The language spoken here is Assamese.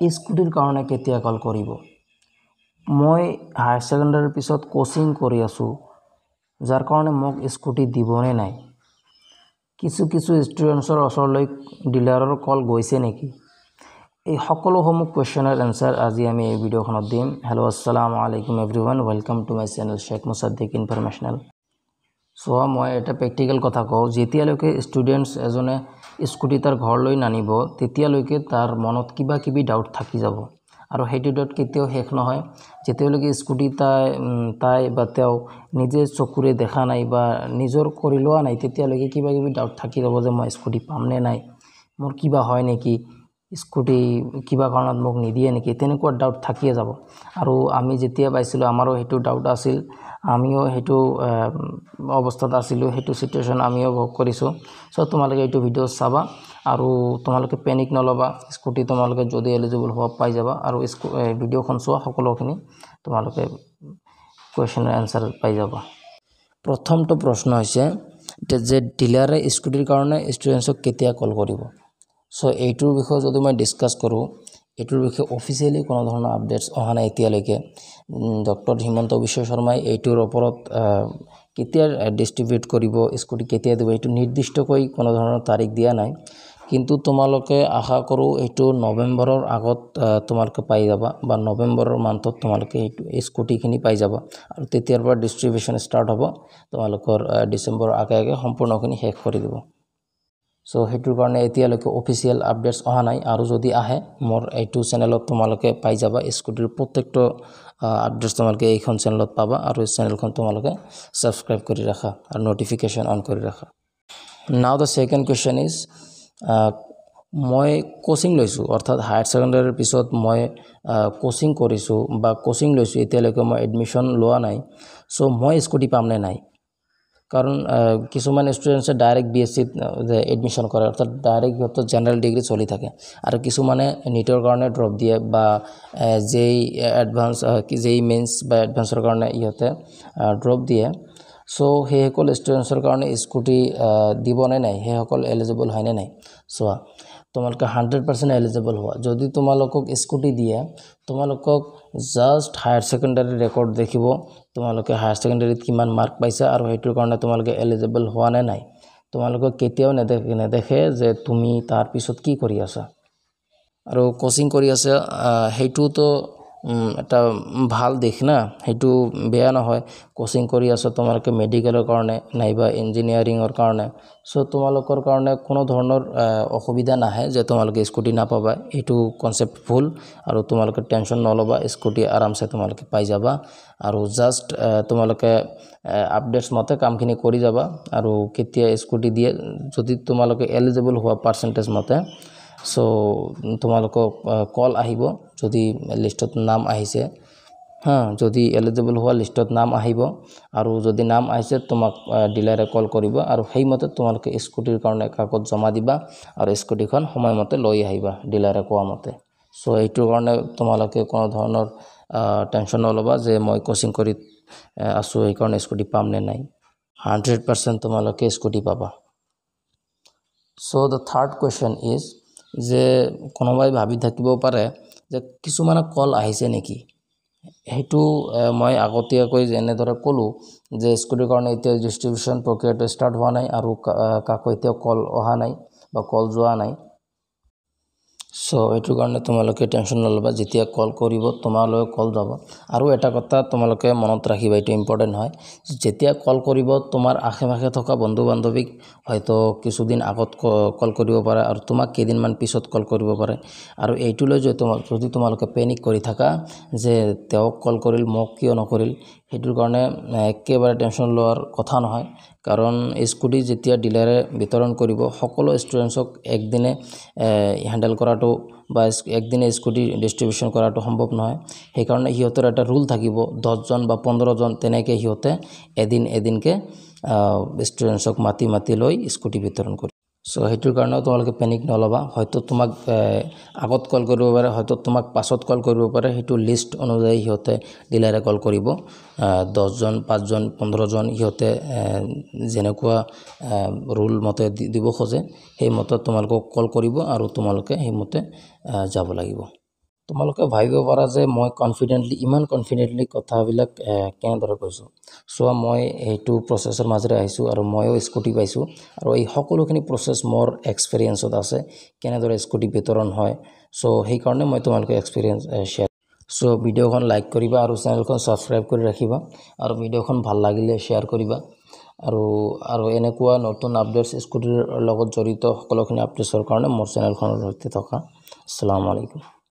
স্কুটিৰ কাৰণে কেতিয়া কল কৰিব মই হায়াৰ সেকেন্ডাৰীৰ পিছত কোচিং কৰি আছো যাৰ কাৰণে মোক স্কুটি দিবনে নাই কিছু ষ্টুডেন্টছৰ ওচৰলৈ ডিলাৰৰ কল গৈছে নেকি এই সকলোসমূহ কোৱেশ্চনৰ এনসাৰ আজি আমি এই ভিডিঅ'খনত দিম হেল্ল' আসসালামু আলাইকুম everyone welcome to my channel Sheikh Musaddik informational so মই এটা প্ৰেক্টিকেল কথা কওঁ যেতিয়ালৈকে ষ্টুডেন্টছ এজনে স্কুটি তাৰ ঘৰলৈ নানিব তেতিয়ালৈকে তাৰ মনত কিবা কিবি ডাউট থাকি যাব আৰু হেইটো ডাউট কেতিয়াও শেষ নহয় যেতিয়ালৈকে স্কুটি তাই বা তেওঁ নিজে চকুৰে দেখা নাই বা নিজৰ কৰি লোৱা নাই তেতিয়ালৈকে কিবা কিবি ডাউট থাকি যাব যে মই স্কুটি পাম নে নাই মোৰ কিবা হয় নেকি স্কুটি কিবা কাৰণত মোক নিদিয়ে নেকি তেনেকুৱা ডাউট থাকিয়ে যাব আৰু আমি যেতিয়া পাইছিলো আমাৰো হেতু ডাউট আছিল আমিও হেতু অৱস্থাত আছিলো হেতু সিচুৱেশন আমিও ভোগ কৰিছো সো তোমালোকে এইটো ভিডিও চাবা আৰু তোমালোকে পেনিক নলবা স্কুটি তোমালোকে যদি এলিজিবল হোৱা পাই যাবা আৰু ভিডিওখন চোৱা সকলোখিনি তোমালোকে কোৱেশ্চনৰ আনসাৰ পাই যাবা প্ৰথমটো প্ৰশ্ন হৈছে যে ডিলাৰে স্কুটিৰ কাৰণে ষ্টুডেন্টছক কেতিয়া কল কৰিব সো এইটোৰ বিষয়ে যদি মই ডিসকাস কৰো এটোৰ বিষয়ে অফিচিয়ালি কোনো ধৰণৰ আপডেটস অহা নাই এতিয়ালৈকে ডক্টৰ হিমন্ত বিশ্ব শৰ্মাই এইটোৰ ওপৰত কেতিয়া ডিস্ট্ৰিবিউট কৰিব স্কুটি কেতিয়া দিব এইটো নিৰ্দিষ্টকৈ কোনো ধৰণৰ তাৰিখ দিয়া নাই কিন্তু তোমালোকে আশা কৰো এইটো নৱেম্বৰৰ আগত তোমালোকে পাই যাবা বা নৱেম্বৰৰ মান্থত তোমালোকে এইটো স্কুটিখিনি পাই যাবা আৰু তেতিয়াৰ পৰা ডিস্ট্ৰিবিউশন ষ্টাৰ্ট হ'ব তোমালোকৰ ডিসেম্বৰ আগে সম্পূৰ্ণখিনি শেষ কৰি দিব সো হেতুৰ কাৰণে এতিয়ালৈকে অফিচিয়েল আপডেটস অহা নাই আৰু যদি আহে মোৰ এইটো চেনেলত তোমালোকে পাই যাবা স্কুটিৰ প্ৰত্যেকটো আপডেটস তোমালোকে এইখন চেনেলত পাবা আৰু এই চেনেলখন তোমালোকে সাবস্ক্ৰাইব কৰি ৰাখা আৰু নোটিফিকেশন অন কৰি ৰাখা নাও দ্য সেকেন্ড কোৱেশ্চন ইজ মই কোচিং লৈছো অৰ্থাৎ হায়াৰ সেকেন্ডাৰীৰ পিছত মই কোচিং কৰিছো বা কোচিং লৈছো এতিয়ালৈকে মই এডমিশন লোৱা নাই সো মই স্কুটি পাম নে নাই কাৰণ কিছুমান ষ্টুডেন্টছে ডাইৰেক্ট বিএসসি এডমিশন কৰে অৰ্থাৎ ডাইৰেক্ট যত জেনাৰেল ডিগ্ৰী চলি থাকে আৰু কিছুমানে নিটৰ কাৰণে ড্ৰপ দিয়ে বা জেই এডভান্স জেই মেইনছ বা এডভান্সৰ কাৰণে ইহতে ড্ৰপ দিয়ে সো হে সকল ষ্টুডেন্টছৰ কাৰণে স্কুটি দিবনে নাই হে সকল এলিজিবল হয় নে নাই সো তোমালোকে 100% এলিজিবল হোৱা যদি তোমালোকক স্কুটি দিয়ে তোমালোকক জাস্ট হায়াৰ সেকেন্ডাৰী ৰেকৰ্ড দেখিব তোমালোকে হায়াৰ সেকেন্ডাৰীত কিমান মাৰ্ক পাইছা আৰু হেতুৰ কাৰণে তোমালোকে এলিজিবল হোৱা নে নাই তোমালোকক কেতিয়াও নেদেখে যে তুমি তাৰ পিছত কি কৰি আছা আৰু কোচিং কৰি আছে হেতু তো এটা ভাল দিশ না হেতু বেয়া নহয় কোচিং কৰি আছে তোমালোকে মেডিকেলৰ কাৰণে নাইবা ইঞ্জিনিয়াৰিংৰ কাৰণে সো তোমালোকৰ কাৰণে কোনো ধৰণৰ অসুবিধা নাহে যে তোমালোকে স্কুটি নাপাবা এটো কনসেপ্ট ভুল আৰু তোমালোকে টেনশন নলবা স্কুটি আৰামছে তোমালোকে পাই যাবা আৰু জাস্ট তোমালোকে আপডেটস মতে কামখিনি কৰি যাবা আৰু কেতিয়া স্কুটি দিয়ে যদি তোমালোকে এলিজিবল হোৱা পাৰ্সেন্টেজ মতে সো তোমালোকক কল আহিব যদি লিষ্টত নাম আহিছে যদি এলিজিবল হোৱা লিষ্টত নাম আহিব আৰু যদি নাম আহিছে তোমাক ডিলাৰে কল কৰিব আৰু হেইমতে তোমালোকে স্কুটিৰ কাৰণে কাগজ জমা দিবা আৰু স্কুটিখন সময়মতে লৈ আহিবা ডিলাৰে কোৱা মতে সো এইটোৰ কাৰণে তোমালোকে কোনো ধৰণৰ টেনশন নলবা যে মই কোচিং কৰি আছো এই কাৰণে স্কুটি পাম নে নাই 100% তোমালোকে স্কুটি পাবা so the third question is যে কোনোবাই ভাবি থাকিব পাৰে যে কিছুমান কল আহিছে নেকি হেতু মই আগতীয়াকৈ যেনেদৰে কলো যে স্কুটিৰ কাৰণে এতিয়া ডিস্ট্ৰিবিউশন প্ৰক্ৰিয়াটো ষ্টাৰ্ট হোৱা নাই আৰু কাকো এতিয়া কল অহা নাই বা কল যোৱা নাই সো এইটো কাৰণে তোমালোকে টেনশন নলবা যেতিয়া কল কৰিব তোমালোকে কল যাব আৰু এটা কথা তোমালোকে মনত ৰাখিবা এটো ইম্পৰ্টেন্ট হয় যেতিয়া কল কৰিব তোমাৰ আশেপাশে থকা বন্ধু বান্ধৱীক হয়তো কিছুদিন আগত কল কৰিব পাৰে আৰু তোমাক কেইদিনমান পিছত কল কৰিব পাৰে আৰু এইটোলৈ যদি তোমালোকে পেনিক কৰি থাকা যে তেওঁ কল কৰিল মোক কিয় নকৰিল হেতুৰ কাৰণে একেবাৰে টেনশন লোৱাৰ কথা নহয় কাৰণ স্কুটি যেতিয়া ডিলাৰে বিতৰণ কৰিব সকলো ষ্টুডেন্টছক একদিনে হ্যান্ডেল কৰাটো বা একদিনে স্কুটি ডিস্ট্ৰিবিউশন কৰাটো সম্ভৱ নহয় সেই কাৰণে হিয়তৰ এটা ৰুল থাকিব 10 জন বা 15 জন তেনেকে হিয়তে এদিনকে ষ্টুডেন্টছক মাতি লৈ স্কুটি বিতৰণ কৰিব সো হেতুৰ কাৰণে তোমালোকে পেনিক নলবা হয়তো তোমাক আগত কল কৰিব পাৰে হয়তো তোমাক পাছত কল কৰিব পাৰে হেতু লিষ্ট অনুযায়ী হিয়তে ডিলাৰে কল কৰিব 10 জন 5 জন 15 জন হিয়তে যেনেকুৱা ৰুল মতে দিব খোজে সেই মতে তোমালোকক কল কৰিব আৰু তোমালোকে সেই মতে যাব লাগিব তোমালোকে ভাবিব পাৰা যে মই ইমান কনফিডেণ্টলি কথাবিলাক কেনেদৰে কৈছোঁ। চ' মই এইটো প্ৰচেছৰ মাজেৰে আহিছোঁ আৰু ময়ো স্কুটি পাইছোঁ আৰু এই সকলোখিনি প্ৰচেছ মোৰ এক্সপিৰিয়েঞ্চত আছে, কেনেদৰে স্কুটি বিতৰণ হয়। চ' সেইকাৰণে মই তোমালোকে এক্সপিৰিয়েঞ্চ শ্বেয়াৰ। চ' ভিডিঅ'খন লাইক কৰিবা আৰু চেনেলখন ছাবস্ক্ৰাইব কৰি ৰাখিবা আৰু ভিডিঅ'খন ভাল লাগিলে শ্বেয়াৰ কৰিবা আৰু এনেকুৱা নতুন আপডেটছ স্কুটিৰ লগত জড়িত সকলোখিনি আপডেটছৰ কাৰণে মোৰ চেনেলখনৰ সৈতে থকা। আসসালামু আলাইকুম।